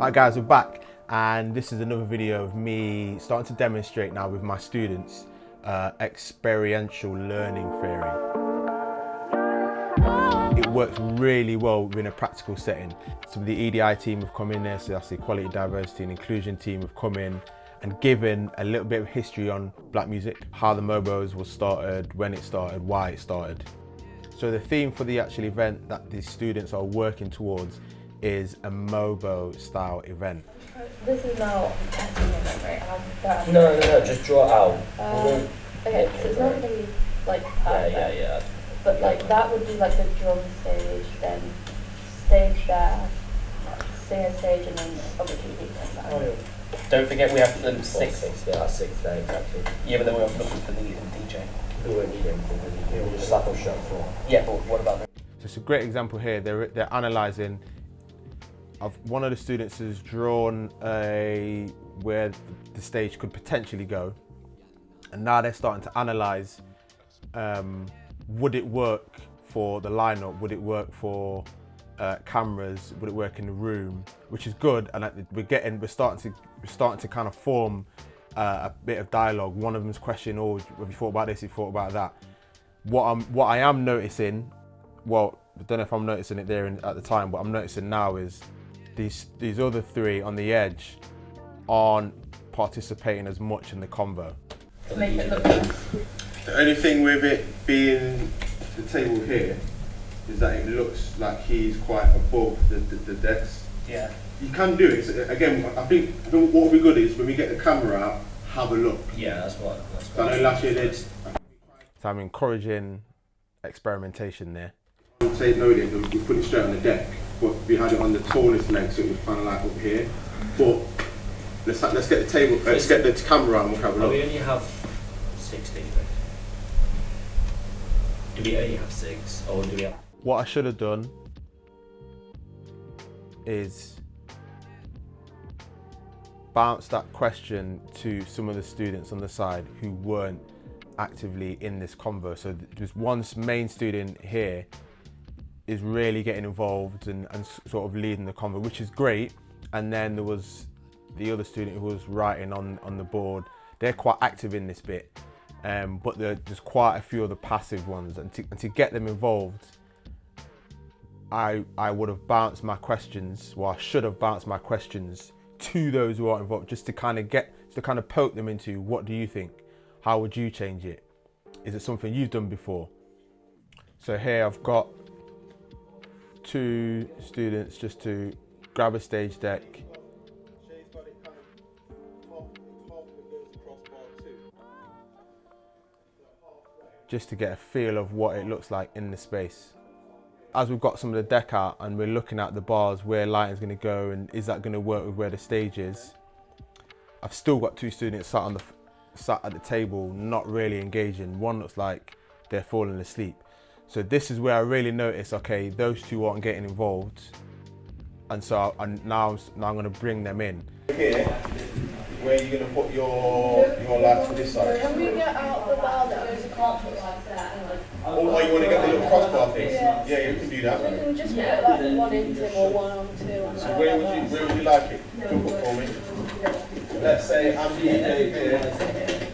Alright guys, we're back, and this is another video of me starting to demonstrate now with my students experiential learning theory. It works really well within a practical setting. Some of the EDI team have come in there, so that's the Equality, Diversity and Inclusion team have come in and given a little bit of history on black music, how the Mobos was started, when it started, why it started. So the theme for the actual event that the students are working towards is a Mobo style event. This is now testing your memory. No, just draw it out. Okay, so it's not going to be like perfect. Yeah. But like that would be like the drum stage, then stage there, singer stage, and then obviously the Don't forget we have the six. Yeah, 6 there, exactly. Yeah, but then we're looking for the DJ. We won't need anything, we'll just slap on shut floor. Yeah, but what about that? So it's a great example here. They're analysing. One of the students has drawn where the stage could potentially go, and now they're starting to analyse. Would it work for the lineup? Would it work for cameras? Would it work in the room? Which is good, and we're starting to kind of form a bit of dialogue. One of them's questioning, "Oh, have you thought about this? Have you thought about that?" What I am noticing, well, I don't know if I'm noticing it there at the time, but I'm noticing now is these other three on the edge aren't participating as much in the convo. to make it look nice. The only thing with it being the table here is that it looks like he's quite above the desk. Yeah. You can do it. So again, I think what would be good is when we get the camera out, have a look. Yeah, that's what. So I know last year did. So I'm encouraging experimentation there. Say no, then we put it straight on the deck, but we had it on the tallest leg, so it was kind of like up here. But let's get the table, let's get the camera out and we'll have a look. We only have 16. Do we only have 6, or do we have? What I should have done is bounce that question to some of the students on the side who weren't actively in this convo. So there's one main student here is really getting involved and sort of leading the convo, which is great. And then there was the other student who was writing on the board. They're quite active in this bit, but there's quite a few other passive ones. And to get them involved, I would have bounced my questions, well, I should have bounced my questions to those who aren't involved, just to kind of poke them into, what do you think? How would you change it? Is it something you've done before? So here I've got 2 students just to grab a stage deck. Just to get a feel of what it looks like in the space. As we've got some of the deck out and we're looking at the bars, where lighting's going to go and is that going to work with where the stage is, I've still got 2 students sat at the table not really engaging. One looks like they're falling asleep. So this is where I really notice, okay, those 2 aren't getting involved, and so now I'm going to bring them in. Here, where are you going to put your lights to this side? Can we get out the bar that goes across like that? Oh, you want to get the little crossbar thing? Yeah, you can do that. We can just put like one into him or one on 2. So where would you like it? Jump up for me. Let's say I'm DJ here.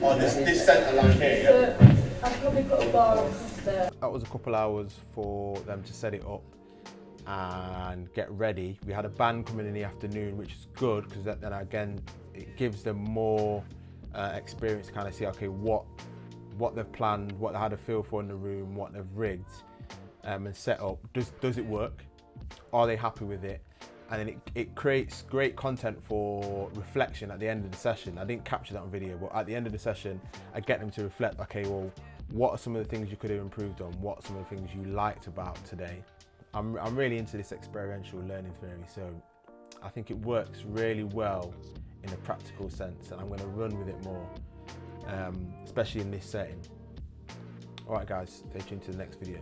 Oh, this centre line here, yeah? I've probably put a bar across there. That was a couple hours for them to set it up and get ready. We had a band coming in the afternoon, which is good, because then again, it gives them more experience to kind of see, okay, what they've planned, what they had a feel for in the room, what they've rigged and set up. Does it work? Are they happy with it? And then it creates great content for reflection at the end of the session. I didn't capture that on video, but at the end of the session, I get them to reflect, okay, well, what are some of the things you could have improved on? What are some of the things you liked about today? I'm really into this experiential learning theory, so I think it works really well in a practical sense, and I'm going to run with it more, especially in this setting. All right, guys, stay tuned to the next video.